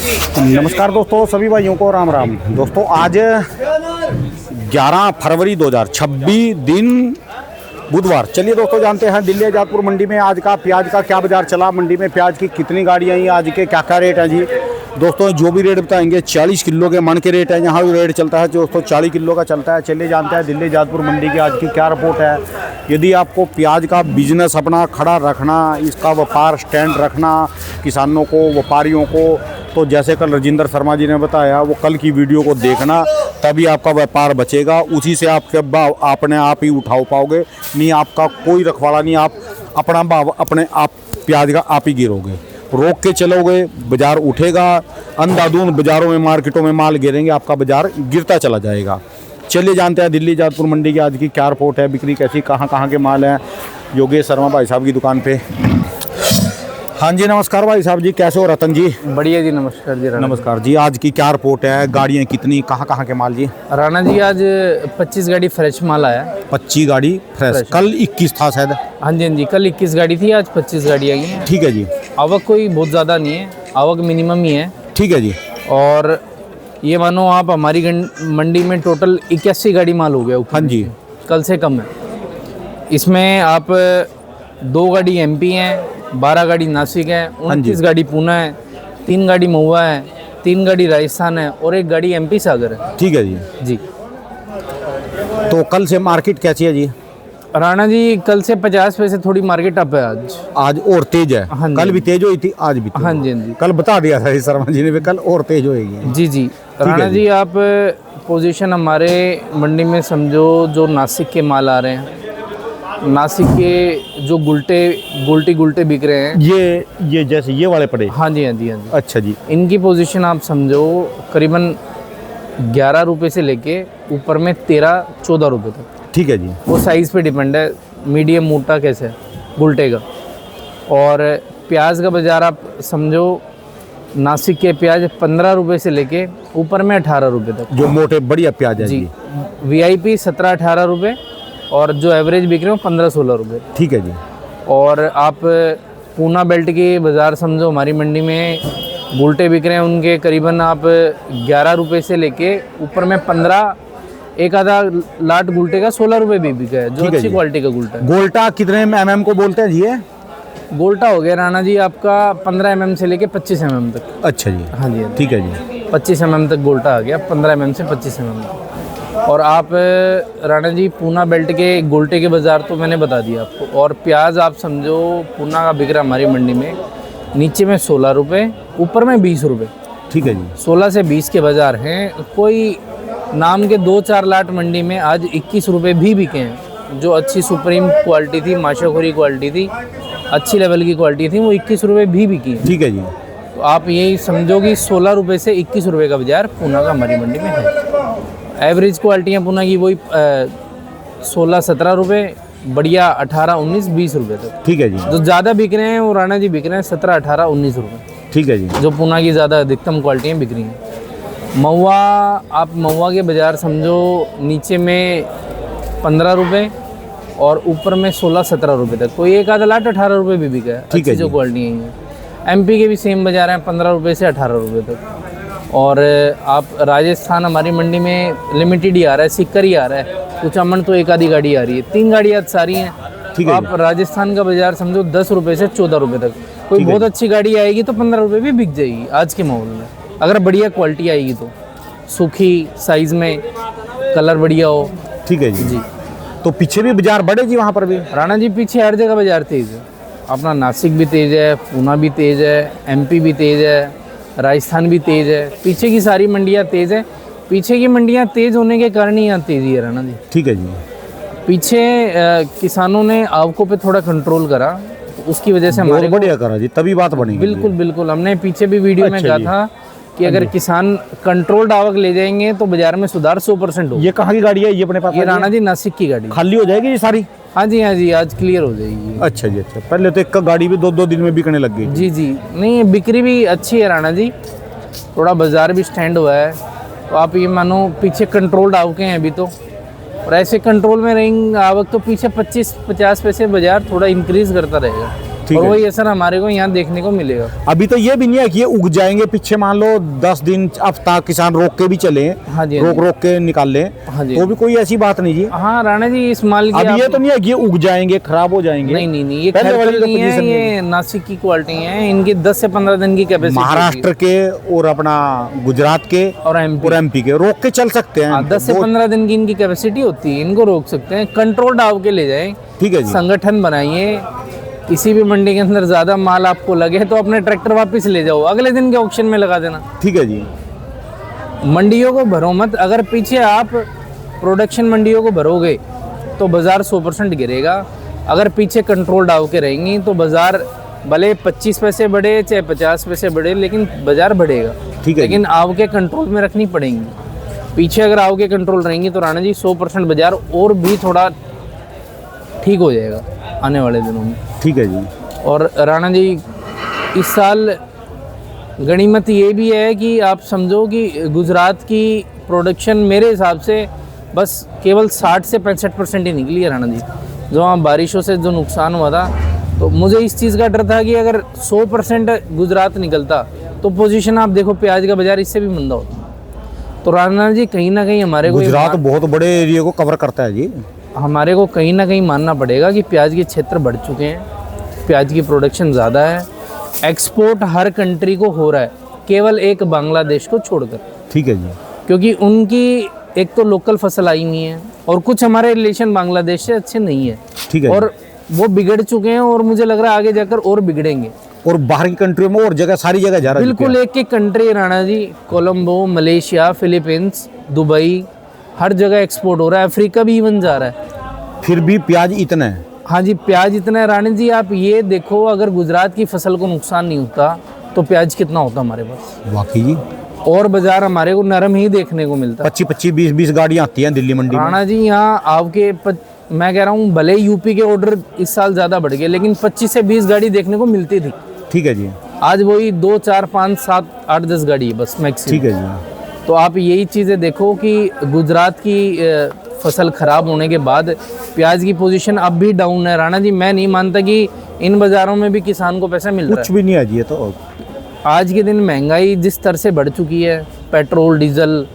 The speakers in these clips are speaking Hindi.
नमस्कार दोस्तों, सभी भाइयों को राम राम। दोस्तों आज 11 फरवरी 2026 दिन बुधवार। चलिए दोस्तों जानते हैं दिल्ली आजादपुर मंडी में आज का प्याज का क्या बाजार चला, मंडी में प्याज की कितनी गाड़ियाँ आई, आज के क्या क्या रेट हैं जी। दोस्तों जो भी रेट बताएंगे 40 किलो के मन के रेट है, यहाँ भी रेट चलता है दोस्तों 40 किलो का चलता है। चलिए जानते हैं दिल्ली आजादपुर मंडी की आज की क्या रिपोर्ट है। यदि आपको प्याज का बिजनेस अपना खड़ा रखना, इसका व्यापार स्टैंड रखना किसानों को, व्यापारियों को, तो जैसे कल राजेंद्र शर्मा जी ने बताया वो कल की वीडियो को देखना, तभी आपका व्यापार बचेगा। उसी से आपके भाव अपने आप ही उठा पाओगे, नहीं आपका कोई रखवाला नहीं, आप अपना भाव अपने आप प्याज का आप ही गिरोगे। रोक के चलोगे बाजार उठेगा, अंधाधुंध बाजारों में मार्केटों में माल गिरेंगे, आपका बाजार गिरता चला जाएगा। चलिए जानते हैं दिल्ली आजादपुर मंडी की आज की क्या रिपोर्ट है, बिक्री कैसी, कहाँ कहाँ के माल हैं योगेश शर्मा भाई साहब की दुकान पे। हाँ जी नमस्कार भाई साहब जी, कैसे हो रतन जी? बढ़िया जी, नमस्कार जी। नमस्कार जी, आज की क्या रिपोर्ट है, गाड़ियाँ कितनी, कहाँ कहाँ के माल जी? राणा जी आज 25 गाड़ी फ्रेश माल आया। 25 गाड़ी फ्रेश, कल 21 था शायद। हाँ जी हाँ जी, कल 21 गाड़ी थी, आज 25 गाड़ी आई हैं। ठीक है जी। आवक कोई बहुत ज़्यादा नहीं है, आवक मिनिमम ही है। ठीक है जी। और ये मानो आप हमारी मंडी में टोटल 81 गाड़ी माल हो गया। हाँ जी, कल से कम है। इसमें आप 2 गाड़ी MP हैं, 12 गाड़ी नासिक है, 29 गाड़ी पूना है, 3 गाड़ी महुआ है, 3 गाड़ी राजस्थान है और 1 गाड़ी MP सागर है। ठीक है जी। जी। तो कल से मार्केट कैसी है जी? राणा जी कल से 50 पैसे थोड़ी मार्केट अप है आज और तेज है। हाँ कल भी तेज हुई थी, आज भी तेज। हाँ जी हाँ जी, कल बता दिया था शर्मा जी ने भी कल और तेज होएगी। जी जी। राणा जी आप पोजीशन हमारे मंडी में समझो, जो नासिक के माल आ रहे हैं, नासिक के जो गुलटे बिक रहे हैं, ये जैसे ये वाले पड़े। हाँ जी हाँ जी हाँ जी। अच्छा जी। इनकी पोजीशन आप समझो करीबन 11 रुपये से लेके ऊपर में 13-14 रुपये तक। ठीक है जी। वो साइज़ पे डिपेंड है, मीडियम मोटा कैसे है गुलटे का। और प्याज का बाज़ार आप समझो, नासिक के प्याज 15 रुपये से लेके ऊपर में 18 रुपये तक, जो मोटे बढ़िया प्याज है जी। VIP 17-18 रुपये और जो एवरेज बिक रहे हो 15-16 रुपये। ठीक है जी। और आप पूना बेल्ट की बाज़ार समझो, हमारी मंडी में गुलटे बिक रहे हैं उनके करीबन आप 11 रुपये से लेके ऊपर में 15, एक आधा लाट गुलटे का 16 रुपये भी बिका है, जो अच्छी क्वालिटी का गुलटा है। गोल्टा कितने mm को बोलते हैं जी? गोल्टा हो गया राणा जी आपका 15 mm से लेके 25 mm तक। अच्छा जी। हाँ जी। ठीक है जी। 25 mm तक गोल्टा आ गया, 15 mm से 25 mm तक। और आप राणा जी पूना बेल्ट के गोल्टे के बाज़ार तो मैंने बता दिया आपको। और प्याज आप समझो पूना का बिक रहा हमारी मंडी में नीचे में 16 रुपये, ऊपर में 20 रुपये। ठीक है जी। 16 से 20 के बाज़ार हैं। कोई नाम के 2-4 लाट मंडी में आज 21 रुपये भी बिके हैं, जो अच्छी सुप्रीम क्वालिटी थी, माशाखोरी क्वालिटी थी, अच्छी लेवल की क्वालिटी थी, वो 21 रुपये भी बिकी है। ठीक है जी। तो आप यही समझो कि 16 रुपये से 21 रुपये का बाज़ार पूना का हमारी मंडी में है। एवरेज क्वालिटियाँ पूना की वही 16-17 रुपये, बढ़िया 18-19-20 रुपये तक। ठीक है जी। जो ज़्यादा बिक रहे हैं वो राणा जी बिक रहे हैं 17-18-19 रुपये। ठीक है जी। जो पूना की ज़्यादा अधिकतम क्वालिटियाँ बिक रही हैं। महुआ, आप महुआ के बाज़ार समझो नीचे में 15 रुपये और ऊपर में 16-17 रुपये तक। कोई एक आधा लाट 18 रुपये भी बिका है। ठीक है। जो क्वालिटी है MP के भी सेम बाज़ार हैं, 15 रुपये से 18 रुपये तक। और आप राजस्थान हमारी मंडी में लिमिटेड ही आ रहा है, सिक्कर ही आ रहा है, कुछ अमन तो एक आधी गाड़ी आ रही है, 3 गाड़ियाँ सारी हैं। ठीक है। आप राजस्थान का बाज़ार समझो 10 रुपये से 14 रुपये तक। कोई बहुत अच्छी गाड़ी आएगी तो 15 रुपये भी बिक जाएगी आज के माहौल में, अगर बढ़िया क्वालिटी आएगी तो, सूखी साइज़ में, कलर बढ़िया हो। ठीक है जी। तो पीछे भी बाज़ार बढ़े जी वहाँ पर भी? राणा जी पीछे हर जगह बाज़ार तेज़ है। अपना नासिक भी तेज़ है, पूना भी तेज़ है, MP भी तेज़ है, राजस्थान भी तेज़ है। पीछे की सारी मंडियाँ तेज़ है। पीछे की मंडियाँ तेज़ होने के कारण ही यहाँ तेज़ी है राणा जी। ठीक है जी। पीछे किसानों ने आवकों पे थोड़ा कंट्रोल करा, उसकी वजह से हमारे बढ़िया करा जी, तभी बात बनेगी। बिल्कुल बिल्कुल, हमने पीछे भी वीडियो में कहा था कि अगर किसान कंट्रोल्ड आवक ले जाएंगे तो बाजार में सुधार 100% होगा। ये कहाँ की गाड़ी है ये अपने पास? ये राणा जी नासिक की गाड़ी। खाली हो जाएगी ये सारी? हाँ जी हाँ जी, आज क्लियर हो जाएगी। अच्छा जी। अच्छा, पहले तो एक गाड़ी भी 2-2 दिन में बिकने लग गई। जी जी। नहीं, बिक्री भी अच्छी है राणा जी, थोड़ा बाजार भी स्टैंड हुआ है। तो आप ये मानो पीछे कंट्रोल्ड आवकें हैं अभी तो, और ऐसे कंट्रोल में रहेंगे आवक तो पीछे 25-50 पैसे बाजार थोड़ा इंक्रीज़ करता रहेगा। ठीक और है। वही असर हमारे को यहाँ देखने को मिलेगा। अभी तो ये भी नहीं है कि ये उग जाएंगे पीछे, मान लो 10 दिन हफ्ता किसान रोक के भी चले, हाँ जी, रोक के निकाल लें, हाँ जी। तो भी कोई ऐसी बात नहीं जी। हाँ राणा जी, इस माल की अभी ये तो नहीं है कि ये उग जाएंगे खराब हो जाएंगे। नहीं ये पहले वाली खैरकल तो नहीं है, पोजीशन ये नासिक की क्वालिटी है। इनकी 10 से 15 दिन की कैपेसिटी। महाराष्ट्र के और अपना गुजरात के और एमपी के रोक के चल सकते हैं। 10 से 15 दिन की इनकी कैपेसिटी होती है, इनको रोक सकते हैं। कंट्रोल डाल के ले जाएं, ठीक है जी। संगठन बनाइए। किसी भी मंडी के अंदर ज़्यादा माल आपको लगे तो अपने ट्रैक्टर वापस ले जाओ, अगले दिन के ऑक्शन में लगा देना। ठीक है जी। मंडियों को भरो मत। अगर पीछे आप प्रोडक्शन मंडियों को भरोगे तो बाज़ार 100% गिरेगा। अगर पीछे कंट्रोल डाल के रहेंगी तो बाज़ार भले 25 पैसे बढ़े चाहे 50 पैसे बढ़े, लेकिन बाज़ार बढ़ेगा। ठीक है। लेकिन आवके कंट्रोल में रखनी पड़ेंगी। पीछे अगर आवके कंट्रोल रहेंगी तो राणा जी 100% बाज़ार और भी थोड़ा ठीक हो जाएगा आने वाले दिनों में। ठीक है जी। और राणा जी इस साल गनीमत ये भी है कि आप समझो कि गुजरात की प्रोडक्शन मेरे हिसाब से बस केवल 60 से 65% ही निकली है राणा जी। जो वहाँ बारिशों से जो नुकसान हुआ था, तो मुझे इस चीज़ का डर था कि अगर 100% गुजरात निकलता तो पोजीशन आप देखो प्याज का बाज़ार इससे भी मंदा होता। तो राणा जी कहीं ना कहीं हमारे को गुजरात बहुत बड़े एरिया को कवर करता है जी। हमारे को कहीं ना कहीं मानना पड़ेगा कि प्याज के क्षेत्र बढ़ चुके हैं, प्याज की प्रोडक्शन ज़्यादा है, एक्सपोर्ट हर कंट्री को हो रहा है, केवल एक बांग्लादेश को छोड़कर। ठीक है जी। क्योंकि उनकी एक तो लोकल फसल आई नहीं है और कुछ हमारे रिलेशन बांग्लादेश से अच्छे नहीं है। ठीक है। और वो बिगड़ चुके हैं और मुझे लग रहा है आगे जाकर और बिगड़ेंगे। और बाहर की कंट्रियों में और जगह सारी जगह जा रहा है। बिल्कुल एक एक country Rana ji, Colombo, Malaysia, Philippines, Dubai, हर जगह एक्सपोर्ट हो रहा है। अफ्रीका भी इवन जा रहा है। फिर भी प्याज इतना है। हाँ जी, प्याज इतना है राणा जी। आप ये देखो, अगर गुजरात की फसल को नुकसान नहीं होता तो प्याज कितना होता हमारे पास। वाकई जी। और बाजार हमारे को नरम ही देखने को मिलता। 25-25, 20-20 गाड़ियाँ आती हैं दिल्ली मंडी में। राणा जी यहाँ आपके मैं कह रहा हूँ भले यूपी के ऑर्डर इस साल ज़्यादा बढ़ गए, लेकिन 25 से 20 गाड़ी देखने को मिलती थी। ठीक है जी। आज वही 2, 4, 5, 7, 8, 10 गाड़ी है बस मैक्सिमम। ठीक है जी। तो आप यही चीज़ें देखो कि गुजरात की फसल ख़राब होने के बाद प्याज की पोजीशन अब भी डाउन है राणा जी। मैं नहीं मानता कि इन बाज़ारों में भी किसान को पैसा मिल रहा है। कुछ भी नहीं है जी। ये तो आज के दिन महंगाई जिस तरह से बढ़ चुकी है, पेट्रोल डीजल,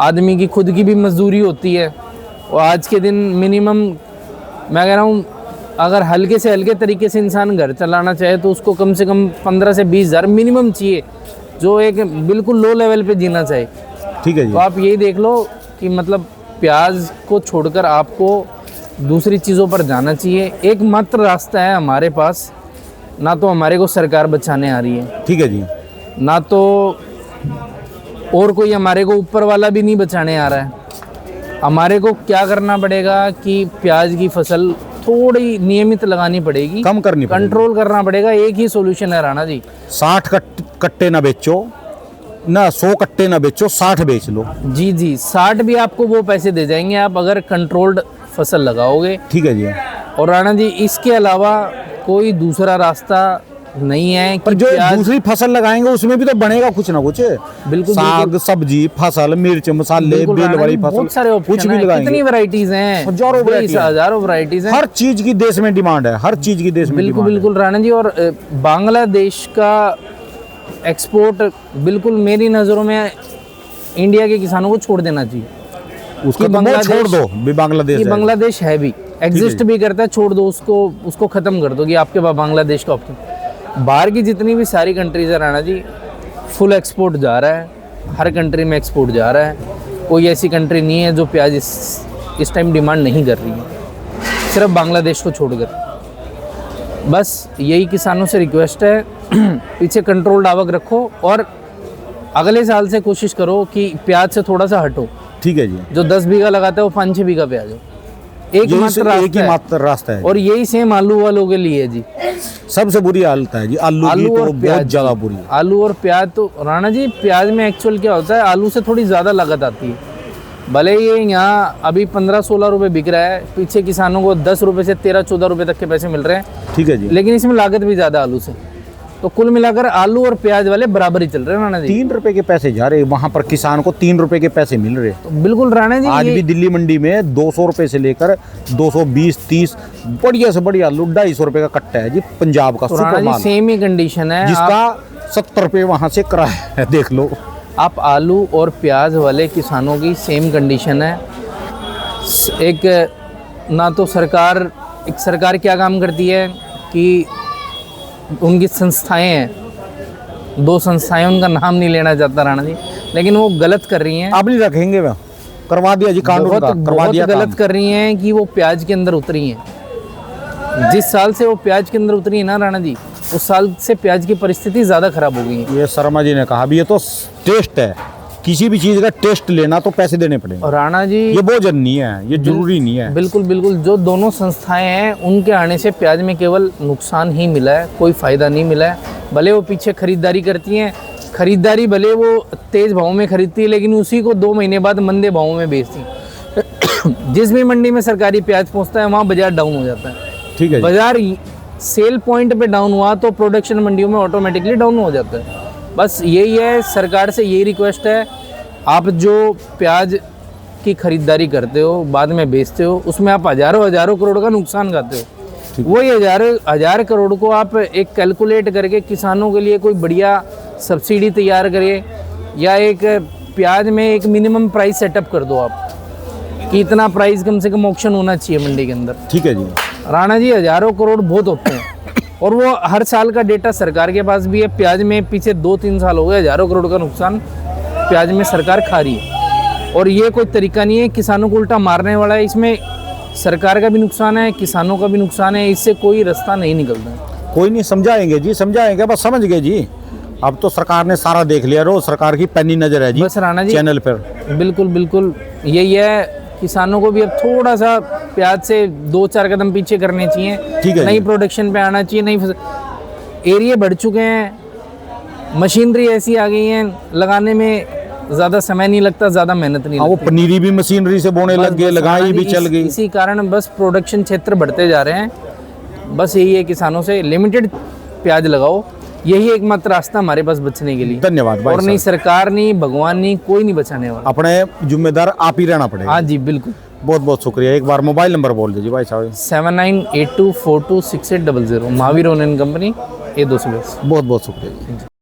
आदमी की खुद की भी मजदूरी होती है। और आज के दिन मिनिमम मैं कह रहा हूँ, अगर हल्के से हल्के तरीके से इंसान घर चलाना चाहे तो उसको कम से कम 15 से 20 हज़ार मिनिमम चाहिए, जो एक बिल्कुल लो लेवल पे जीना चाहे। ठीक है जी। तो आप यही देख लो कि मतलब प्याज को छोड़कर आपको दूसरी चीज़ों पर जाना चाहिए। एकमात्र रास्ता है हमारे पास, ना तो हमारे को सरकार बचाने आ रही है, ठीक है जी, ना तो और कोई हमारे को ऊपर वाला भी नहीं बचाने आ रहा है। हमारे को क्या करना पड़ेगा कि प्याज की फसल थोड़ी नियमित लगानी पड़ेगी, कम करनी पड़ेगी, कंट्रोल करना पड़ेगा। एक ही सॉल्यूशन है राणा जी। 60 कट्टे ना बेचो ना, 100 कट्टे ना बेचो, 60 बेच लो। जी जी, 60 भी आपको वो पैसे दे जाएंगे आप अगर कंट्रोल्ड फसल लगाओगे। ठीक है जी। और राणा जी इसके अलावा कोई दूसरा रास्ता नहीं है पर कि जो प्याज दूसरी फसल लगाएंगे उसमें भी तो बनेगा कुछ ना कुछ। बिल्कुल साग सब्जी फसल मिर्च मसाले बिल्कुल बेल राणा वाली जी, फसल बहुत सारे कुछ ऑप्शन भी हैं। लगाएंगे। कितनी वैरायटीज हैं, हजारों varieties हैं। हजारों वैरायटीज हैं। हर चीज की देश में डिमांड है, हर चीज की देश में बिल्कुल डिमांड है। बिल्कुल राणा जी। और बांग्लादेश का एक्सपोर्ट बिल्कुल मेरी नज़रों में इंडिया के किसानों को छोड़ देना चाहिए। उसको कि तो बहुत छोड़ दो भी, बांग्लादेश ये है। बांग्लादेश है भी, एग्जिस्ट भी करता है, छोड़ दो उसको ख़त्म कर दो कि आपके पास बांग्लादेश का ऑप्शन। बाहर की जितनी भी सारी कंट्रीज है राणा जी, फुल एक्सपोर्ट जा रहा है, हर कंट्री में एक्सपोर्ट जा रहा है। कोई ऐसी कंट्री नहीं है जो प्याज इस टाइम डिमांड नहीं कर रही है, सिर्फ बांग्लादेश को छोड़कर। बस यही किसानों से रिक्वेस्ट है, पीछे कंट्रोल्ड आवक रखो और अगले साल से कोशिश करो कि प्याज से थोड़ा सा हटो। ठीक है जी। जो 10 बीघा लगाता है वो 5-6 बीघा पे आ जाओ। एक एक ही मात्र मात्र रास्ता है। और यही सेम आलू वालों के लिए जी। सबसे बुरी हालत है जी आलू की, तो बहुत ज्यादा बुरी है। आलू और प्याज तो राणा जी, प्याज में एक्चुअल क्या होता है, आलू से थोड़ी ज़्यादा लागत आती है। भले ये यहाँ अभी 15-16 रुपये बिक रहा है, पीछे किसानों को 10 रुपये से 13-14 रुपये तक के पैसे मिल रहे हैं। ठीक है जी। लेकिन इसमें लागत भी ज़्यादा आलू से। तो कुल मिलाकर आलू और प्याज वाले बराबर ही चल रहे हैं राणा जी। 3 रुपए के पैसे जा रहे, वहां पर किसान को 3 रुपए के पैसे मिल रहे। तो बिल्कुल राणा जी, आज भी दिल्ली मंडी में 200 रुपए से लेकर 220 30 बढ़िया से बढ़िया आलू 250 रुपए का कट्टा है जी, पंजाब का तो सुपर राणा जी माल, सेम ही कंडीशन है। जिसका 70 रुपए वहां से किराया है, देख लो। आप आलू और प्याज वाले किसानों की सेम कंडीशन है। एक ना तो सरकार क्या काम करती है कि उनकी संस्थाएं हैं, 2 संस्थाएं, उनका नाम नहीं लेना चाहता राणा जी, लेकिन वो गलत कर रही हैं। आप नहीं रखेंगे वह, करवा दिया जी कानून का, करवा बहुत दिया गलत काम। कर रही हैं कि वो प्याज के अंदर उतरी हैं। जिस साल से वो प्याज के अंदर उतरी है ना राणा जी, उस साल से प्याज की परिस्थिति ज़्यादा खराब हो गई है। ये शर्मा जी ने कहा भी ये तो टेस्ट है, किसी भी चीज का टेस्ट लेना तो पैसे देने पड़ेंगे। और राणा जी ये भोजन नहीं है, ये जरूरी नहीं है। बिल्कुल बिल्कुल, जो दोनों संस्थाएं हैं उनके आने से प्याज में केवल नुकसान ही मिला है, कोई फ़ायदा नहीं मिला है। भले वो पीछे खरीदारी करती हैं, खरीदारी भले वो तेज़ भाव में खरीदती है, लेकिन उसी को 2 महीने बाद मंदे भाव में बेचती हैं। जिस भी मंडी में सरकारी प्याज पहुंचता है वहाँ बाजार डाउन हो जाता है। ठीक है जी। बाजार सेल पॉइंट पे डाउन हुआ तो प्रोडक्शन मंडियों में ऑटोमेटिकली डाउन हो जाता है। बस यही है, सरकार से यही रिक्वेस्ट है, आप जो प्याज की खरीदारी करते हो बाद में बेचते हो, उसमें आप हजारों करोड़ का नुकसान खाते हो। वही हजार करोड़ को आप एक कैलकुलेट करके किसानों के लिए कोई बढ़िया सब्सिडी तैयार करिए, या एक प्याज में एक मिनिमम प्राइस सेटअप कर दो आप कि इतना प्राइस कम से कम ऑक्शन होना चाहिए मंडी के अंदर। ठीक है जी। राणा जी, हजारों करोड़ बहुत होते हैं और वो हर साल का डेटा सरकार के पास भी है। प्याज में पीछे 2-3 साल हो गए हजारों करोड़ का नुकसान प्याज में सरकार खा रही है, और ये कोई तरीका नहीं है, किसानों को उल्टा मारने वाला है। इसमें सरकार का भी नुकसान है, किसानों का भी नुकसान है, इससे कोई रास्ता नहीं निकलता है। कोई नहीं, समझाएंगे जी, समझाएंगे, बस समझ गए जी। अब तो सरकार ने सारा देख लिया, रोज सरकार की पैनी नजर है जी बस राणा जी चैनल पर। बिल्कुल बिल्कुल यही है, किसानों को भी अब थोड़ा सा प्याज से 2-4 कदम पीछे करने चाहिए। ठीक है नई जी। प्रोडक्शन पे आना चाहिए, नई एरिया बढ़ चुके हैं, मशीनरी ऐसी आ गई हैं, लगाने में ज़्यादा समय नहीं लगता, ज़्यादा मेहनत नहीं हाँ, वो लगती। पनीरी भी मशीनरी से बोने लग गए, लगाई भी चल गई। इसी कारण बस प्रोडक्शन क्षेत्र बढ़ते जा रहे हैं। बस यही है, किसानों से लिमिटेड प्याज लगाओ, यही एकमात्र रास्ता हमारे पास बचने के लिए। धन्यवाद भाई और नहीं साहब। सरकार नहीं, भगवान नहीं, कोई नहीं बचाने वाला। अपने जिम्मेदार आप ही रहना पड़ेगा। हाँ जी बिल्कुल। बहुत बहुत शुक्रिया। एक बार मोबाइल नंबर बोल दीजिए भाई साहब। 7982426800, महावीर ऑनलाइन कंपनी, A2 बहुत बहुत शुक्रिया।